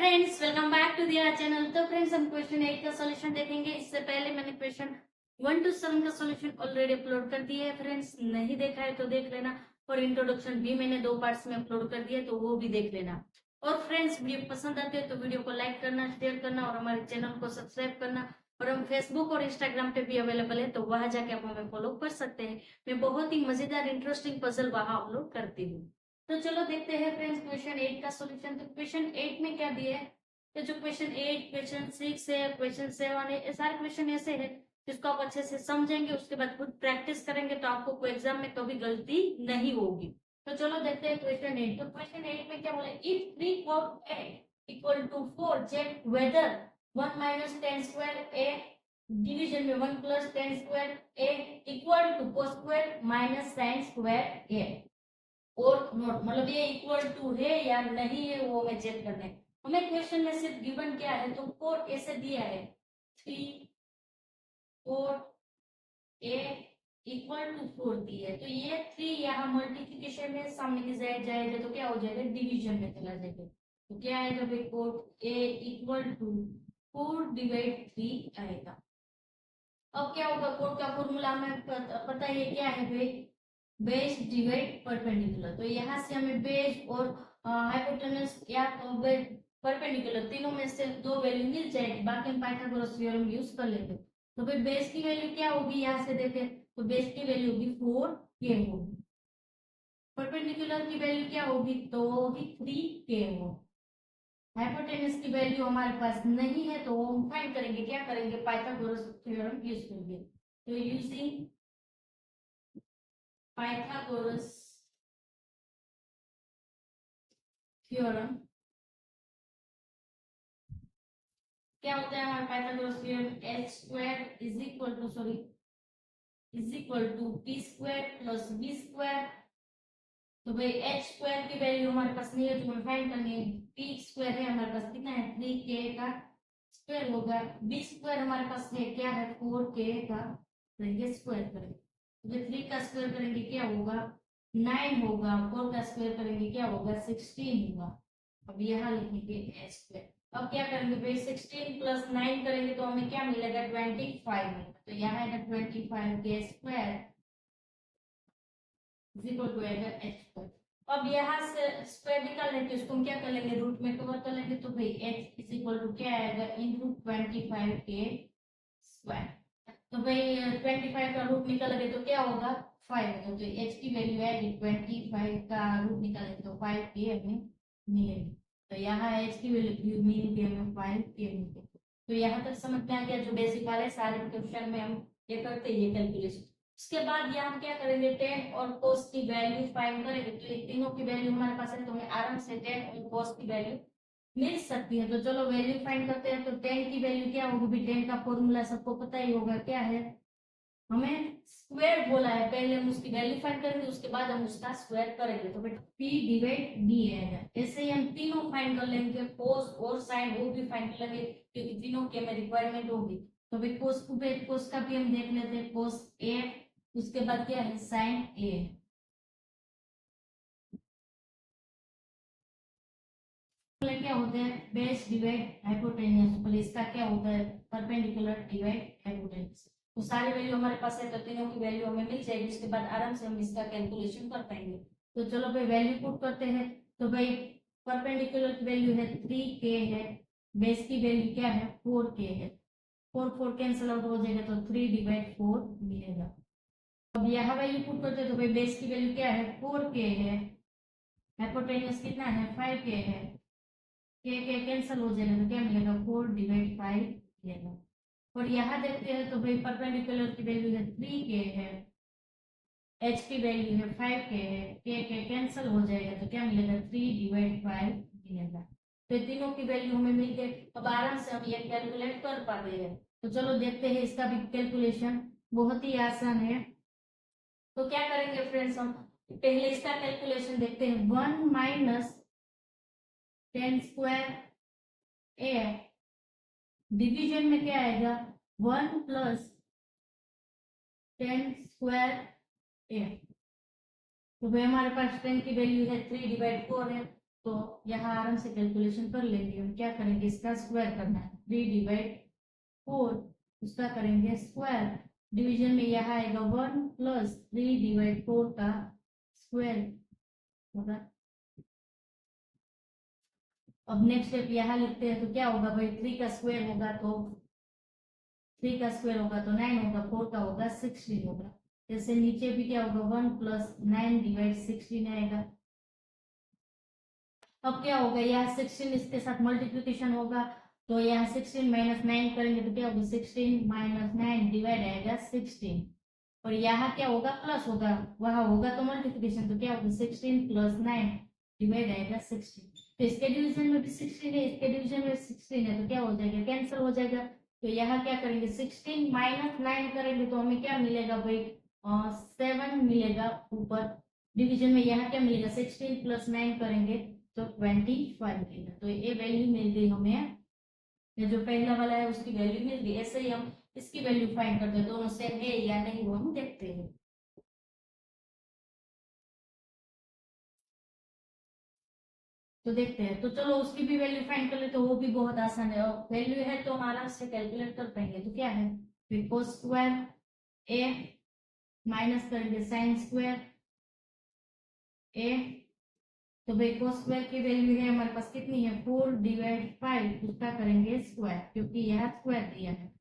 Friends, welcome back to their channel. तो friends, हम question 8 का सॉल्यूशन देखेंगे। इससे पहले मैंने क्वेश्चन 1 to 7 का सॉल्यूशन ऑलरेडी अपलोड कर दिया है। फ्रेंड्स, नहीं देखा है तो देख लेना, और इंट्रोडक्शन भी मैंने 2 पार्ट्स में अपलोड कर दिया है, तो वो भी देख लेना। और फ्रेंड्स, वीडियो पसंद आते हैं तो वीडियो को लाइक करना, शेयर करना और हमारे चैनल को सब्सक्राइब करना। और हम फेसबुक और इंस्टाग्राम पे भी अवेलेबल है, तो वहां जाके आप हमें फॉलो कर सकते हैं। मैं बहुत ही मजेदार इंटरेस्टिंग पजल वहां अपलोड करती हूँ। तो चलो देखते हैं फ्रेंड्स क्वेश्चन 8 का सॉल्यूशन। तो क्वेश्चन 8 में क्या दिया है? तो जो क्वेश्चन 8, क्वेश्चन 6 है, क्वेश्चन 7 है, ये सारे क्वेश्चन ऐसे हैं जिसको आप अच्छे से समझेंगे, उसके बाद खुद प्रैक्टिस करेंगे तो आपको कोई एग्जाम में कभी गलती नहीं होगी। तो चलो देखते हैं क्वेश्चन 8। तो क्वेश्चन 8 में क्या बोला? If 3 cos a equal to 4, check whether 1 minus ten square A division में 1 plus ten square A equal to cos square minus sin square A. और नोट, मतलब ये इक्वल टू है या नहीं है वो हमें चेक करना है। हमें क्वेश्चन में सिर्फ गिवन क्या है, तो 4 ऐसे दिया है, 3 4 ए इक्वल टू 4 दी है। तो ये 3 यहाँ मल्टीप्लिकेशन में सामने की साइड जाएगा तो क्या हो जाएगा? डिवीजन में चला जाएगा। तो क्या आएगा भाई? 4 ए इक्वल टू 4 डिवाइड 3 आएगा। अब क्या होगा? 4 का फॉर्मूला हमें पता है क्या है भाई? Base divide perpendicular. तो यहाँ से हमें बेस और हाइपोटेनस या परपेंडिकुलर तीनों में से 2 वैल्यू मिल जाएगी। बाकी हम पाइथागोरस थ्योरम यूज कर लेते। तो भाई बेस की वैल्यू क्या होगी? यहाँ से देखें तो बेस की वैल्यू होगी 4k होगी। परपेंडिकुलर की वैल्यू क्या होगी? तो होगी 3k होगी। हाइपोटेनस की वैल्यू हमारे पास नहीं है, तो हम फाइंड करेंगे। क्या करेंगे? पाइथागोरस थ्योरम यूज करेंगे। तो यूजिंग पाइथागोरस थ्योरम क्या होता है हमारे Pythagoras theorem? h square is equal to p square plus b square. तो भाई h स्क्वायर की वैल्यू हमारे पास नहीं है, तो हमें फाइंड करनी है। p स्क्वायर है हमारे पास, कितना है? 3k का स्क्वायर होगा। b स्क्वायर हमारे पास है क्या है? 4k का। तो ये स्क्वायर करेंगे तो 3 का स्क्वायर करेंगे क्या होगा? 9 होगा। 4 का स्क्वायर करेंगे क्या होगा? 16 होगा। अब यहाँ लिखेंगे h स्क्वायर। अब क्या करेंगे भाई? 16 प्लस 9 करेंगे तो हमें क्या मिलेगा? 25 मिलेगा। तो यहाँ आएगा 25k square is equal to आएगा h स्क्वायर। अब यहाँ से स्क्वायर निकालने तो इसको हम क्या कर लेंगे? रूट में कवर कर लेंगे। तो भाई h इज इक्वल टू क्या आएगा? Into 25k square. तो भाई 25 का रूट निकालेंगे तो क्या होगा? 5 होगा। तो h की वैल्यू आएगी 25 का रूट निकालेंगे तो 5k हमें मिलेगी। तो यहाँ h की वैल्यू मिल गई हमें 5k मिल। तो यहाँ तक समझ में आ गया? जो बेसिक वाले सारे क्वेश्चन में हम ये करते हैं कैलकुलेशन। उसके बाद यहाँ हम क्या करेंगे? टेन और कोस की वैल्यू फाइंड करेंगे। तो ये तीनों की वैल्यू हमारे पास है, तो हमें आराम से टेन और कोस की वैल्यू मिल सकती है। तो चलो वैल्यू फाइंड करते हैं। तो टेन की वैल्यू क्या होगी? भी टेन का फॉर्मूला सबको पता ही होगा, क्या है? हमें स्क्वायर बोला है, पहले हम उसकी वैल्यू फाइंड करेंगे, उसके बाद हम उसका स्क्वायर करेंगे। तो बेटा p डिवाइड d आएगा। ऐसे ही हम तीनों फाइंड कर लेंगे, कोस और साइन वो भी फाइंड कर लेंगे, क्योंकि तीनों की हमें रिक्वायरमेंट होगी। तो भाई कोस का भी हम देख लेते हैं। कोस a, उसके बाद क्या है? Sine a। क्या होता है? Base divide hypotenuse. इसका क्या होता है? Perpendicular divide hypotenuse. तो सारी वैल्यू हमारे पास है, तो तीनों की वैल्यू हमें मिल जाएगी। उसके बाद आराम से हम इसका कैलकुलेशन कर पाएंगे। तो चलो भाई वैल्यू पुट करते हैं। तो भाई परपेंडिकुलर की वैल्यू है 3k है, बेस की वैल्यू क्या है? 4k है। 4 कैंसिल आउट हो जाएगा तो 3 डिवाइड 4 मिलेगा। अब यहाँ वैल्यू पुट करते हैं। तो भाई बेस की वैल्यू क्या है? 4k है। हाइपोटेन्यूज कितना है? 5k है। के कैंसिल हो जाएगा तो क्या मिलेगा? 4 डिवाइड 5 मिलेगा। और यहाँ देखते हैं तो भाई परपेंडिकुलर की वैल्यू है 3k है, h की वैल्यू है 5k है, के कैंसिल हो जाएगा तो क्या मिलेगा? 3 डिवाइड 5 मिलेगा। तो तीनों की वैल्यू हमें मिल गई। अब आराम से हम ये कैलकुलेट कर पा रहे हैं। तो चलो देखते हैं इसका भी कैलकुलेशन, बहुत ही आसान है। तो क्या करेंगे फ्रेंड्स? हम पहले इसका कैलकुलेशन देखते हैं। 1 minus ten square A division में क्या आएगा? 1 प्लस टेन स्क्वायर ए। तो भाई हमारे पास टेन की वैल्यू है 3 डिवाइड 4 है, तो यहाँ आराम से कैलकुलेशन कर लेंगे। हम क्या करेंगे, इसका स्क्वायर करना है, 3/4, उसका करेंगे स्क्वायर। डिवीजन में यहाँ आएगा 1 प्लस 3/4 का स्क्वायर होगा। अब नेक्स्ट स्टेप यहाँ लिखते हैं, तो क्या होगा भाई, 3 का स्क्वायर होगा तो 3 का स्क्वायर होगा तो 9 होगा, 4 का होगा 16 होगा। जैसे नीचे भी क्या होगा, 1 प्लस 9/16 आएगा। अब क्या होगा, यहाँ 16 इसके साथ मल्टीप्लीकेशन होगा, तो यहाँ 16 माइनस 9 करेंगे तो क्या होगा, 16 माइनस 9 डिवाइड आएगा 16। और यहाँ क्या होगा, प्लस होगा, वहां होगा तो मल्टीप्लीकेशन, तो क्या होगा 16 प्लस 9 डिवाइड आएगा 16। तो इसके डिवीजन में भी 16 है, इसके डिवीजन में 16 है, तो क्या हो जाएगा, कैंसिल हो जाएगा। तो यहाँ क्या करेंगे, 16 माइनस 9 करेंगे तो हमें क्या मिलेगा भाई, 7 मिलेगा ऊपर। डिवीजन में यहाँ क्या मिलेगा, 16 प्लस 9 करेंगे तो 25 मिलेगा। तो ये वैल्यू मिल गई हमें, ये जो पहला वाला है उसकी वैल्यू मिल गई। ऐसे ही हम इसकी वैल्यू फाइंड करते हैं, दोनों सेम है या नहीं वो हम देखते हैं। तो देखते हैं, तो चलो उसकी भी वैल्यू फाइंड कर ले, तो वो भी बहुत आसान है, और वैल्यू है तो हम आराम से कैलकुलेट कर पाएंगे। तो क्या है, फिर कोस स्क्वायर ए माइनस करेंगे साइन स्क्वायर ए। तो भाई कोस स्क्वायर की वैल्यू है हमारे पास कितनी है, 4/5, उसका करेंगे स्क्वायर क्योंकि यह स्क्वायर दिया है।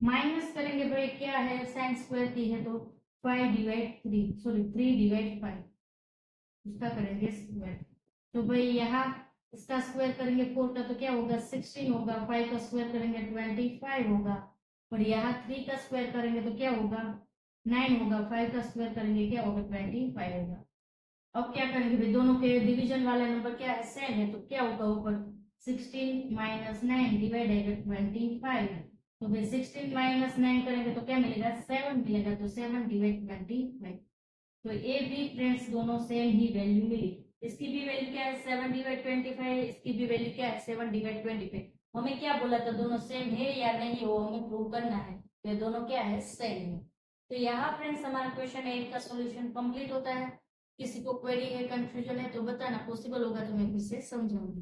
माइनस करेंगे भाई क्या है, साइन स्क्वायर की है तो 3/5, उसका करेंगे स्क्वायर। तो भाई यहाँ इसका स्क्वायर करेंगे 4 का तो क्या होगा, 16 होगा, 5 का स्क्वायर करेंगे 25 होगा, और यहाँ 3 का स्क्वायर करेंगे तो क्या होगा, 9 होगा, 5 का स्क्वायर करेंगे क्या होगा, 25 होगा। अब क्या करेंगे भाई, दोनों के डिवीजन वाला नंबर क्या है, सेम है, तो क्या होगा ऊपर 16 माइनस 9 डिवाइड है 25। तो भाई 16 माइनस 9 करेंगे तो क्या मिलेगा, 7 मिलेगा, तो 7/25। तो ये भी फ्रेंड्स दोनों सेम ही वैल्यू मिली। इसकी भी वैल्यू क्या है, 7/25, इसकी भी वैल्यू क्या है, 7/25। हमें क्या बोला था, दोनों सेम है या नहीं वो हमें प्रूव करना है, तो दोनों क्या है, सेम है। तो यहाँ फ्रेंड्स हमारा क्वेश्चन 8 का सॉल्यूशन कंप्लीट होता है। किसी को क्वेरी है, कंफ्यूजन है तो बताना, पॉसिबल होगा तो मैं फिर से समझाऊंगी।